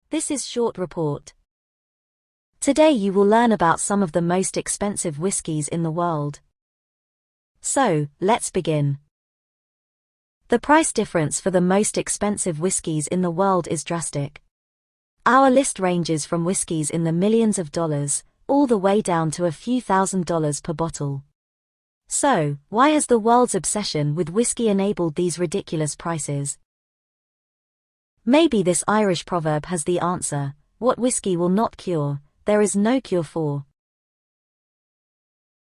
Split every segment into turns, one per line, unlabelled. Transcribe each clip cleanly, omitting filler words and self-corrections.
This is Short Report. Today you will learn about some of the most expensive whiskies in the world. So, let's begin. The price difference for the most expensive whiskies in the world is drastic. Our list ranges from whiskies in the millions of dollars, all the way down to a few $1,000s per bottle. So, why has the world's obsession with whiskey enabled these ridiculous prices? Maybe this Irish proverb has the answer: what whiskey will not cure, there is no cure for.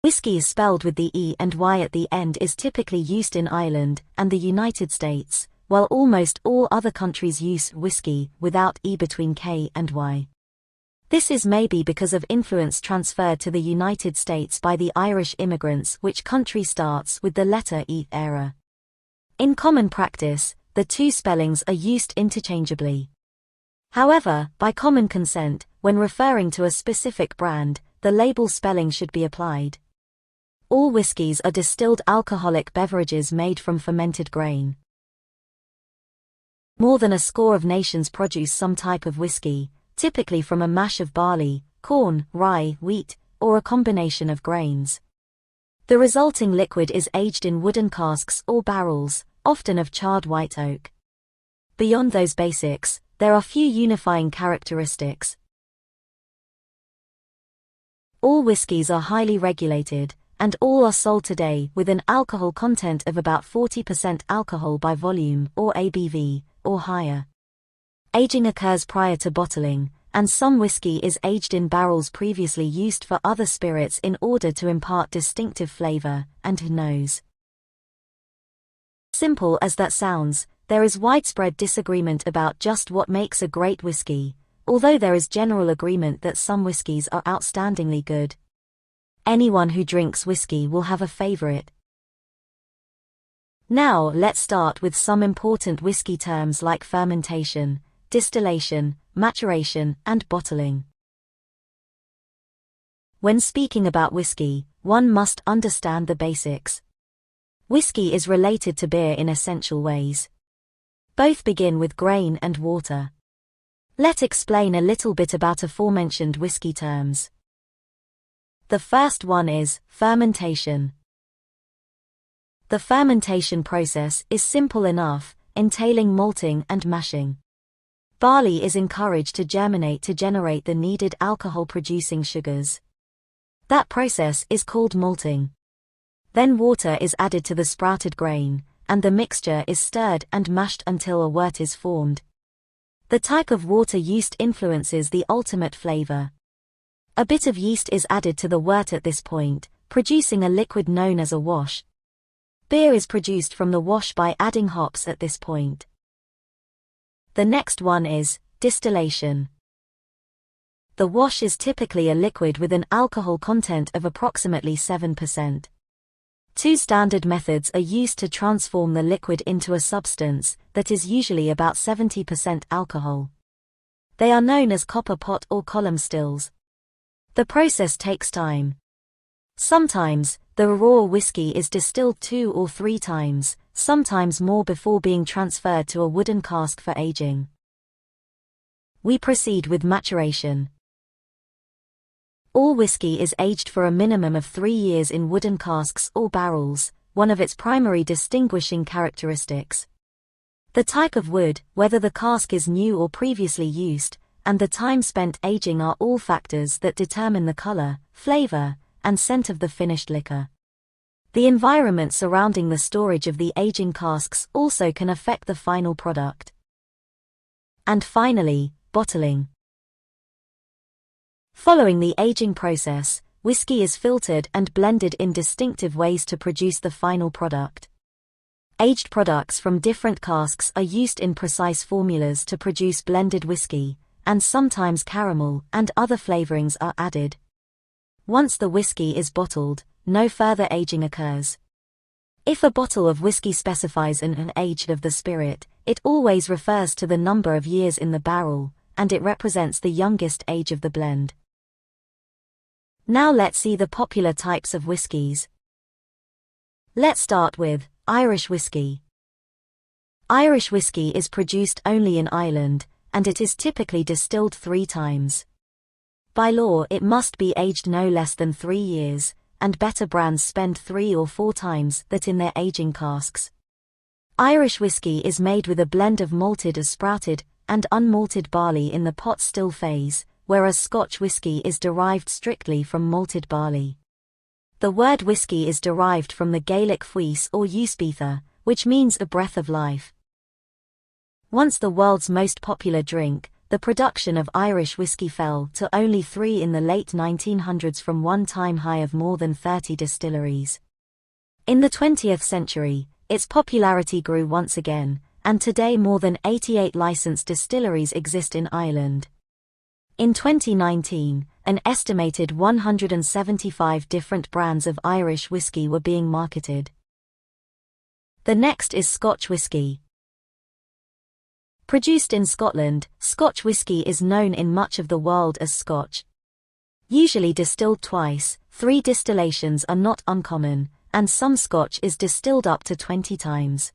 Whiskey is spelled with the E and Y at the end is typically used in Ireland and the United States, while almost all other countries use whiskey without E between K and Y. This is maybe because of influence transferred to the United States by the Irish immigrants, which country starts with the letter E. Eire. In common practice, the two spellings are used interchangeably. However, by common consent, when referring to a specific brand, the label spelling should be applied. All whiskies are distilled alcoholic beverages made from fermented grain. More than a score of nations produce some type of whiskey, typically from a mash of barley, corn, rye, wheat, or a combination of grains. The resulting liquid is aged in wooden casks or barrels, often of charred white oak. Beyond those basics, there are few unifying characteristics. All whiskies are highly regulated, and all are sold today with an alcohol content of about 40% alcohol by volume, or ABV, or higher. Aging occurs prior to bottling, and some whiskey is aged in barrels previously used for other spirits in order to impart distinctive flavor and nose. Simple as that sounds, there is widespread disagreement about just what makes a great whiskey, although there is general agreement that some whiskies are outstandingly good. Anyone who drinks whiskey will have a favorite. Now let's start with some important whiskey terms like fermentation, distillation, maturation, and bottling. When speaking about whiskey, one must understand the basics. Whiskey is related to beer in essential ways. Both begin with grain and water. Let's explain a little bit about aforementioned whiskey terms. The first one is fermentation. The fermentation process is simple enough, entailing malting and mashing. Barley is encouraged to germinate to generate the needed alcohol-producing sugars. That process is called malting. Then water is added to the sprouted grain, and the mixture is stirred and mashed until a wort is formed. The type of water used influences the ultimate flavor. A bit of yeast is added to the wort at this point, producing a liquid known as a wash. Beer is produced from the wash by adding hops at this point. The next one is distillation. The wash is typically a liquid with an alcohol content of approximately 7%. Two standard methods are used to transform the liquid into a substance that is usually about 70% alcohol. They are known as copper pot or column stills. The process takes time. Sometimes, the raw whiskey is distilled 2 or 3 times, sometimes more before being transferred to a wooden cask for aging. We proceed with maturation. All whiskey is aged for a minimum of 3 years in wooden casks or barrels, one of its primary distinguishing characteristics. The type of wood, whether the cask is new or previously used, and the time spent aging are all factors that determine the color, flavor, and scent of the finished liquor. The environment surrounding the storage of the aging casks also can affect the final product. And finally, bottling. Following the aging process, whiskey is filtered and blended in distinctive ways to produce the final product. Aged products from different casks are used in precise formulas to produce blended whiskey, and sometimes caramel and other flavorings are added. Once the whiskey is bottled, no further aging occurs. If a bottle of whiskey specifies an age of the spirit, it always refers to the number of years in the barrel, and it represents the youngest age of the blend. Now let's see the popular types of whiskies. Let's start with Irish whiskey. Irish whiskey is produced only in Ireland, and it is typically distilled 3 times. By law, it must be aged no less than 3 years, and better brands spend 3 or 4 times that in their aging casks. Irish whiskey is made with a blend of malted as sprouted and unmalted barley in the pot still phase, whereas Scotch whiskey is derived strictly from malted barley. The word whiskey is derived from the Gaelic fhuis or úspeithe, which means a breath of life. Once the world's most popular drink, the production of Irish whiskey fell to only 3 in the late 1900s from one-time high of more than 30 distilleries. In the 20th century, its popularity grew once again, and today more than 88 licensed distilleries exist in Ireland. In 2019, an estimated 175 different brands of Irish whiskey were being marketed. The next is Scotch whiskey. Produced in Scotland, Scotch whiskey is known in much of the world as Scotch. Usually distilled twice, 3 distillations are not uncommon, and some Scotch is distilled up to 20 times.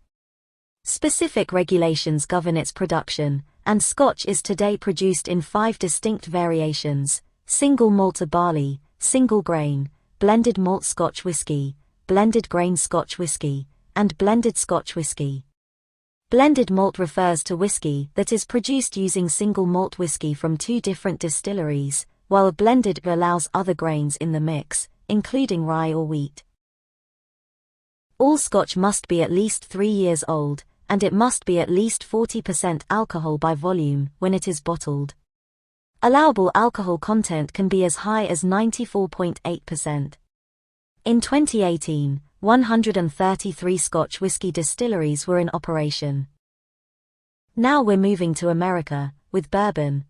Specific regulations govern its production, and Scotch is today produced in 5 distinct variations: single malt barley, single grain, blended malt Scotch whiskey, blended grain Scotch whiskey, and blended Scotch whiskey. Blended malt refers to whiskey that is produced using single malt whiskey from 2 different distilleries, while a blended allows other grains in the mix, including rye or wheat. All Scotch must be at least 3 years old, and it must be at least 40% alcohol by volume when it is bottled. Allowable alcohol content can be as high as 94.8%. In 2018, 133 Scotch whiskey distilleries were in operation. Now we're moving to America, with bourbon.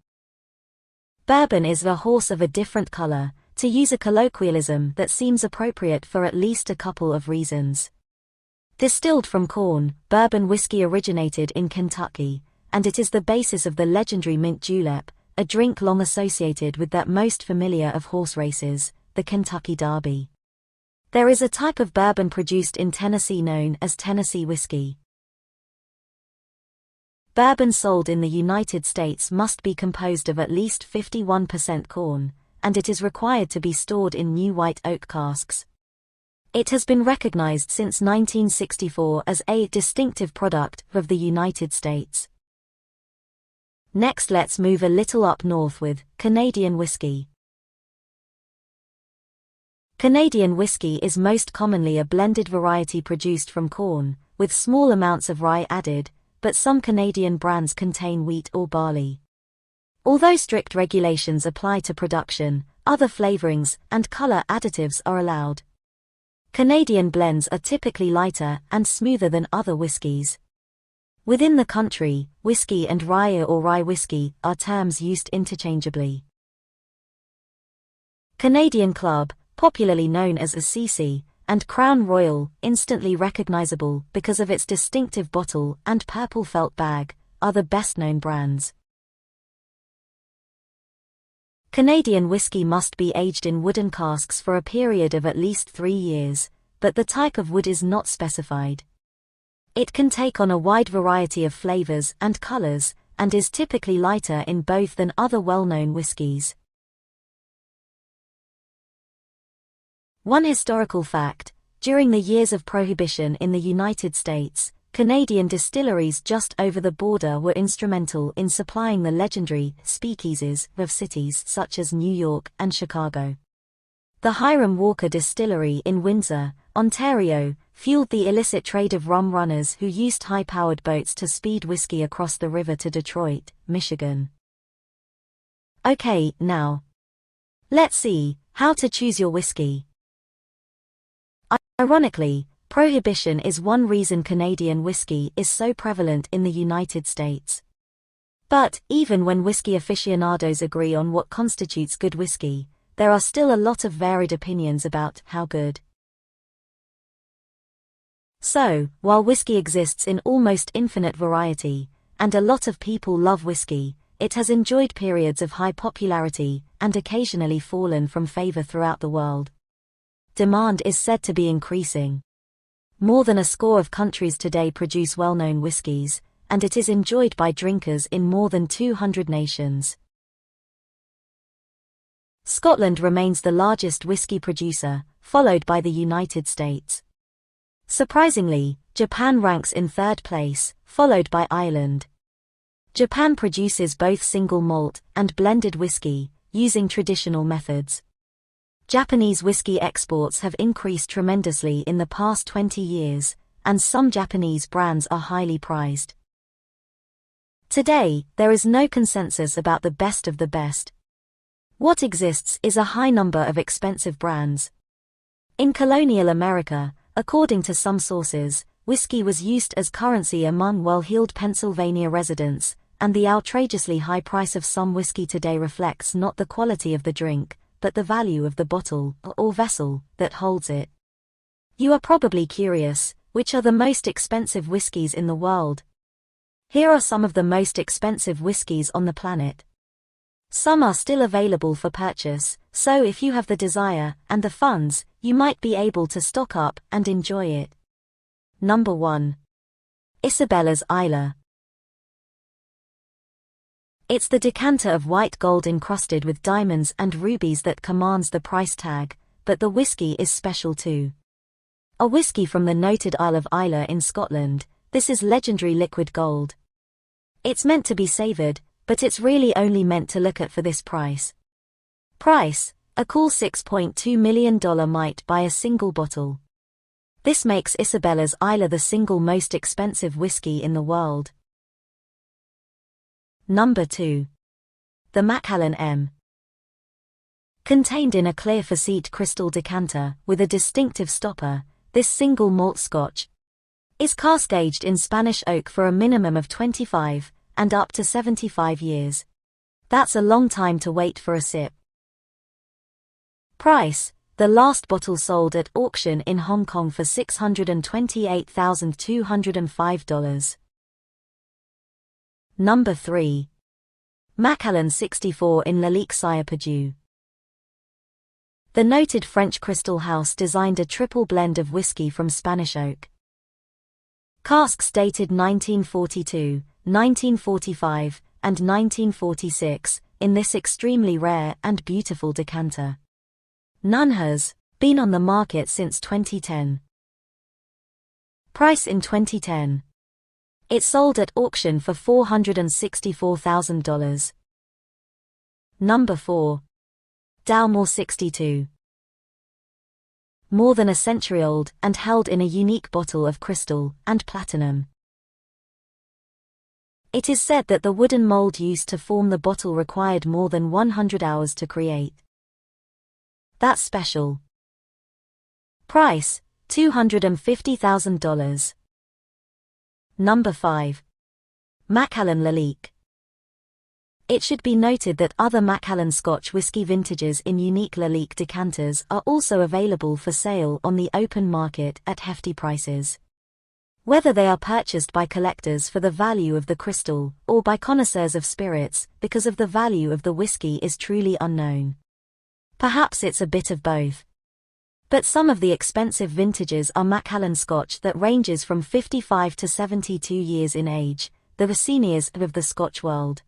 Bourbon is the horse of a different color, to use a colloquialism that seems appropriate for at least a couple of reasons. Distilled from corn, bourbon whiskey originated in Kentucky, and it is the basis of the legendary mint julep, a drink long associated with that most familiar of horse races, the Kentucky Derby. There is a type of bourbon produced in Tennessee known as Tennessee whiskey. Bourbon sold in the United States must be composed of at least 51% corn, and it is required to be stored in new white oak casks. It has been recognized since 1964 as a distinctive product of the United States. Next, let's move a little up north with Canadian whiskey. Canadian whiskey is most commonly a blended variety produced from corn, with small amounts of rye added, but some Canadian brands contain wheat or barley. Although strict regulations apply to production, other flavorings and color additives are allowed. Canadian blends are typically lighter and smoother than other whiskies. Within the country, whiskey and rye or rye whiskey are terms used interchangeably. Canadian Club, popularly known as a CC, and Crown Royal, instantly recognizable because of its distinctive bottle and purple felt bag, are the best-known brands. Canadian whiskey must be aged in wooden casks for a period of at least 3 years, but the type of wood is not specified. It can take on a wide variety of flavors and colors, and is typically lighter in both than other well-known whiskies. One historical fact: during the years of Prohibition in the United States, Canadian distilleries just over the border were instrumental in supplying the legendary speakeasies of cities such as New York and Chicago. The Hiram Walker Distillery in Windsor, Ontario, fueled the illicit trade of rum runners who used high-powered boats to speed whiskey across the river to Detroit, Michigan. Okay, now let's see how to choose your whiskey. Ironically, Prohibition is one reason Canadian whiskey is so prevalent in the United States. But, even when whiskey aficionados agree on what constitutes good whiskey, there are still a lot of varied opinions about how good. So, while whiskey exists in almost infinite variety, and a lot of people love whiskey, it has enjoyed periods of high popularity and occasionally fallen from favor throughout the world. Demand is said to be increasing. More than a score of countries today produce well-known whiskies, and it is enjoyed by drinkers in more than 200 nations. Scotland remains the largest whiskey producer, followed by the United States. Surprisingly, Japan ranks in third place, followed by Ireland. Japan produces both single malt and blended whiskey, using traditional methods. Japanese whiskey exports have increased tremendously in the past 20 years, and some Japanese brands are highly prized. Today, there is no consensus about the best of the best. What exists is a high number of expensive brands. In colonial America, according to some sources, whiskey was used as currency among well-heeled Pennsylvania residents, and the outrageously high price of some whiskey today reflects not the quality of the drink, but the value of the bottle, or vessel, that holds it. You are probably curious, which are the most expensive whiskies in the world? Here are some of the most expensive whiskies on the planet. Some are still available for purchase, so if you have the desire and the funds, you might be able to stock up and enjoy it. Number 1. Isabella's Eire. It's the decanter of white gold encrusted with diamonds and rubies that commands the price tag, but the whiskey is special too. A whiskey from the noted Isle of Eire in Scotland, this is legendary liquid gold. It's meant to be savoured, but it's really only meant to look at for this price. Price, a cool $6.2 million might buy a single bottle. This makes Isabella's Eire the single most expensive whiskey in the world. Number 2. The Macallan M. Contained in a clear facete crystal decanter, with a distinctive stopper, this single malt Scotch is cask-aged in Spanish oak for a minimum of 25, and up to 75 years. That's a long time to wait for a sip. Price, the last bottle sold at auction in Hong Kong for $628,205. Number 3. Macallan 64 in Lalique-Sire-Purdue. The noted French Crystal House designed a triple blend of whiskey from Spanish oak. Casks dated 1942, 1945, and 1946, in this extremely rare and beautiful decanter. None has been on the market since 2010. Price in 2010. It sold at auction for $464,000. Number 4. Dalmore 62. More than a century old and held in a unique bottle of crystal and platinum. It is said that the wooden mold used to form the bottle required more than 100 hours to create. That's special. Price, $250,000. Number 5. Macallan Lalique. It should be noted that other Macallan Scotch whisky vintages in unique Lalique decanters are also available for sale on the open market at hefty prices. Whether they are purchased by collectors for the value of the crystal, or by connoisseurs of spirits because of the value of the whiskey is truly unknown. Perhaps it's a bit of both. But some of the expensive vintages are Macallan Scotch that ranges from 55 to 72 years in age, the Rossiniers of the Scotch world.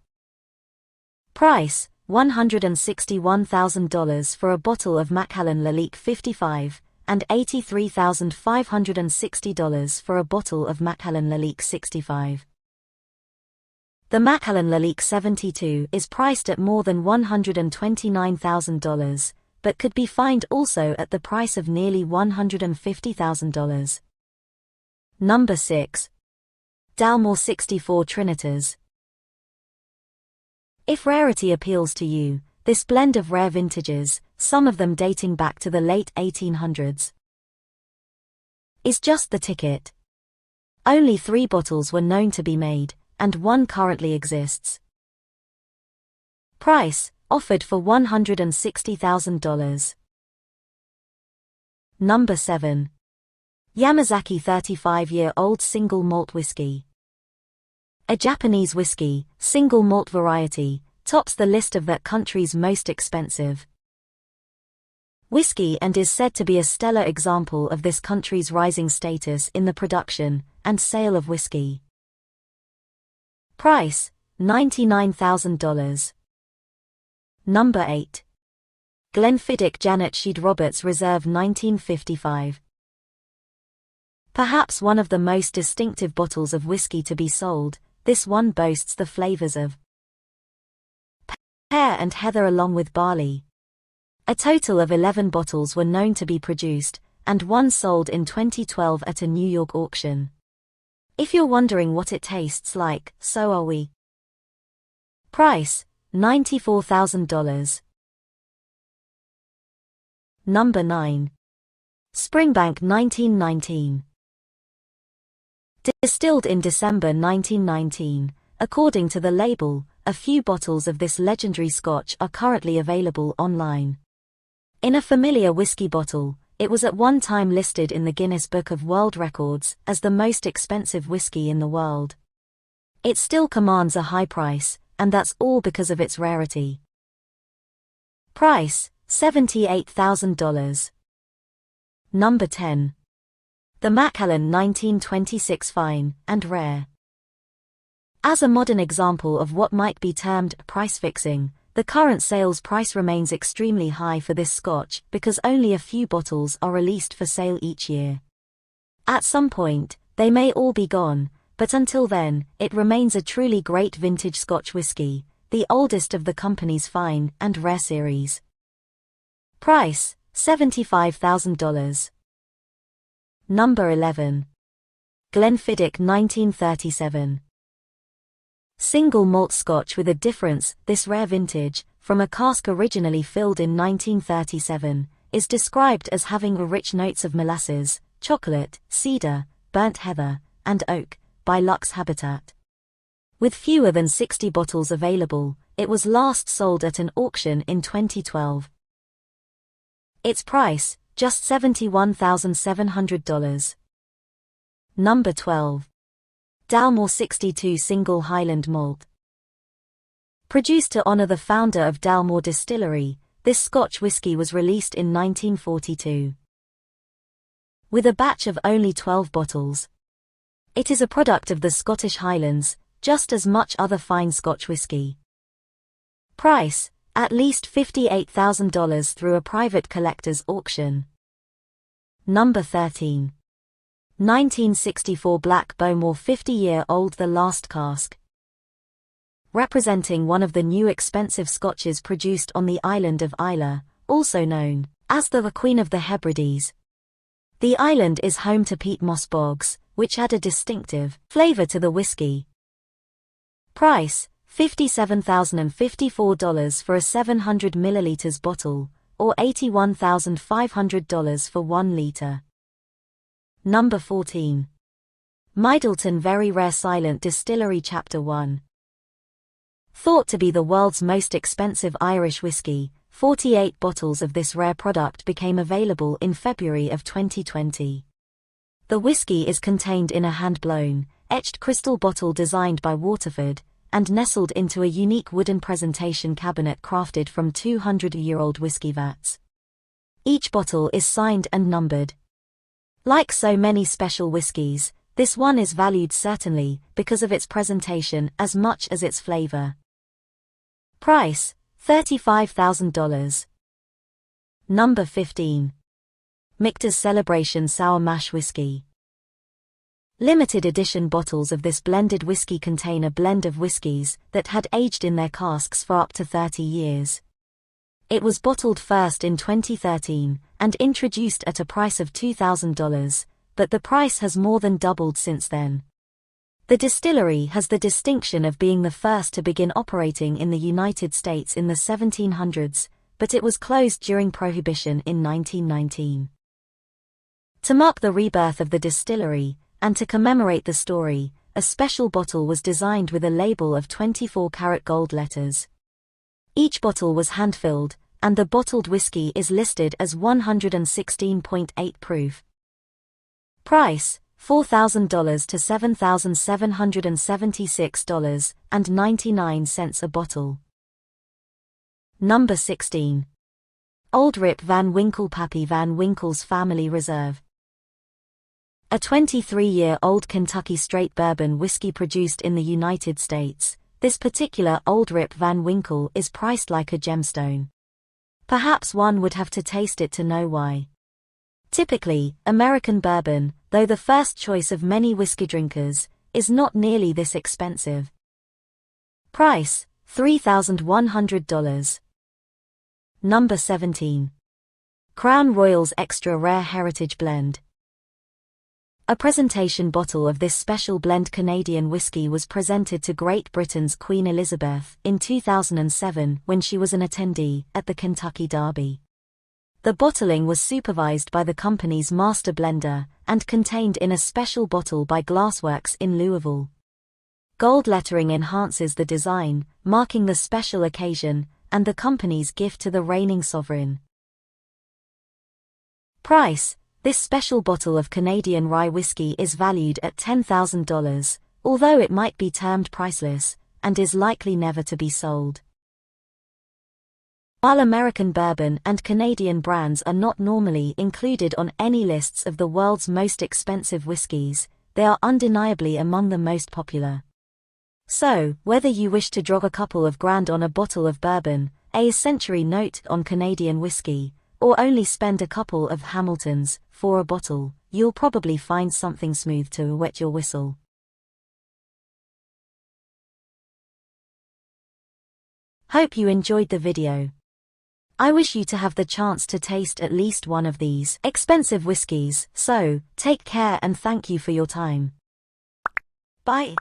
Price, $161,000 for a bottle of Macallan Lalique 55, and $83,560 for a bottle of Macallan Lalique 65. The Macallan Lalique 72 is priced at more than $129,000, but could be found also at the price of nearly $150,000. Number 6. Dalmore 64 Trinitas. If rarity appeals to you, this blend of rare vintages, some of them dating back to the late 1800s, is just the ticket. Only 3 bottles were known to be made, and 1 currently exists. Price, offered for $160,000. Number 7. Yamazaki 35-year-old single malt whiskey. A Japanese whiskey, single malt variety, tops the list of that country's most expensive whiskey and is said to be a stellar example of this country's rising status in the production and sale of whiskey. Price, $99,000. Number 8. Glenfiddich Janet Sheed Roberts Reserve 1955. Perhaps one of the most distinctive bottles of whiskey to be sold, this one boasts the flavors of pear and heather along with barley. A total of 11 bottles were known to be produced, and one sold in 2012 at a New York auction. If you're wondering what it tastes like, so are we. Price, $94,000. Number 9. Springbank 1919. Distilled in December 1919, according to the label, a few bottles of this legendary Scotch are currently available online. In a familiar whiskey bottle, it was at one time listed in the Guinness Book of World Records as the most expensive whiskey in the world. It still commands a high price, and that's all because of its rarity. Price, $78,000. Number 10. The Macallan 1926 Fine and Rare. As a modern example of what might be termed price fixing, the current sales price remains extremely high for this Scotch because only a few bottles are released for sale each year. At some point, they may all be gone, but until then, it remains a truly great vintage Scotch whisky, the oldest of the company's fine and rare series. Price, $75,000. Number 11. Glenfiddich 1937. Single malt Scotch with a difference. This rare vintage, from a cask originally filled in 1937, is described as having rich notes of molasses, chocolate, cedar, burnt heather, and oak, by Lux Habitat. With fewer than 60 bottles available, it was last sold at an auction in 2012. Its price, just $71,700. Number 12. Dalmore 62 Single Highland Malt. Produced to honor the founder of Dalmore Distillery, this Scotch whisky was released in 1942. With a batch of only 12 bottles. It is a product of the Scottish Highlands, just as much other fine Scotch whisky. Price, at least $58,000 through a private collector's auction. Number 13. 1964 Black Bowmore 50-year-old The Last Cask. Representing one of the new expensive Scotches produced on the island of Eire, also known as the Queen of the Hebrides. The island is home to peat moss bogs, which add a distinctive flavor to the whiskey. Price, $57,054 for a 700 ml bottle, or $81,500 for 1 liter. Number 14. Middleton Very Rare Silent Distillery Chapter 1. Thought to be the world's most expensive Irish whiskey, 48 bottles of this rare product became available in February of 2020. The whiskey is contained in a hand-blown, etched crystal bottle designed by Waterford, and nestled into a unique wooden presentation cabinet crafted from 200-year-old whiskey vats. Each bottle is signed and numbered. Like so many special whiskies, this one is valued certainly because of its presentation as much as its flavor. Price, $35,000. Number 15. Michter's Celebration Sour Mash Whiskey. Limited edition bottles of this blended whiskey contain a blend of whiskies that had aged in their casks for up to 30 years. It was bottled first in 2013 and introduced at a price of $2,000, but the price has more than doubled since then. The distillery has the distinction of being the first to begin operating in the United States in the 1700s, but it was closed during Prohibition in 1919. To mark the rebirth of the distillery, and to commemorate the story, a special bottle was designed with a label of 24-karat gold letters. Each bottle was hand-filled, and the bottled whiskey is listed as 116.8 proof. Price, $4,000 to $7,776.99 a bottle. Number 16. Old Rip Van Winkle Pappy Van Winkle's Family Reserve. A 23-year-old Kentucky straight bourbon whiskey produced in the United States, this particular Old Rip Van Winkle is priced like a gemstone. Perhaps one would have to taste it to know why. Typically, American bourbon, though the first choice of many whiskey drinkers, is not nearly this expensive. Price, $3,100. Number 17. Crown Royal's Extra Rare Heritage Blend. A presentation bottle of this special blend Canadian whiskey was presented to Great Britain's Queen Elizabeth in 2007 when she was an attendee at the Kentucky Derby. The bottling was supervised by the company's master blender and contained in a special bottle by Glassworks in Louisville. Gold lettering enhances the design, marking the special occasion and the company's gift to the reigning sovereign. Price. This special bottle of Canadian rye whiskey is valued at $10,000, although it might be termed priceless, and is likely never to be sold. While American bourbon and Canadian brands are not normally included on any lists of the world's most expensive whiskies, they are undeniably among the most popular. So, whether you wish to drop a couple of grand on a bottle of bourbon, a century note on Canadian whiskey, or only spend a couple of Hamiltons for a bottle, you'll probably find something smooth to wet your whistle. Hope you enjoyed the video. I wish you to have the chance to taste at least one of these expensive whiskies, so take care and thank you for your time. Bye.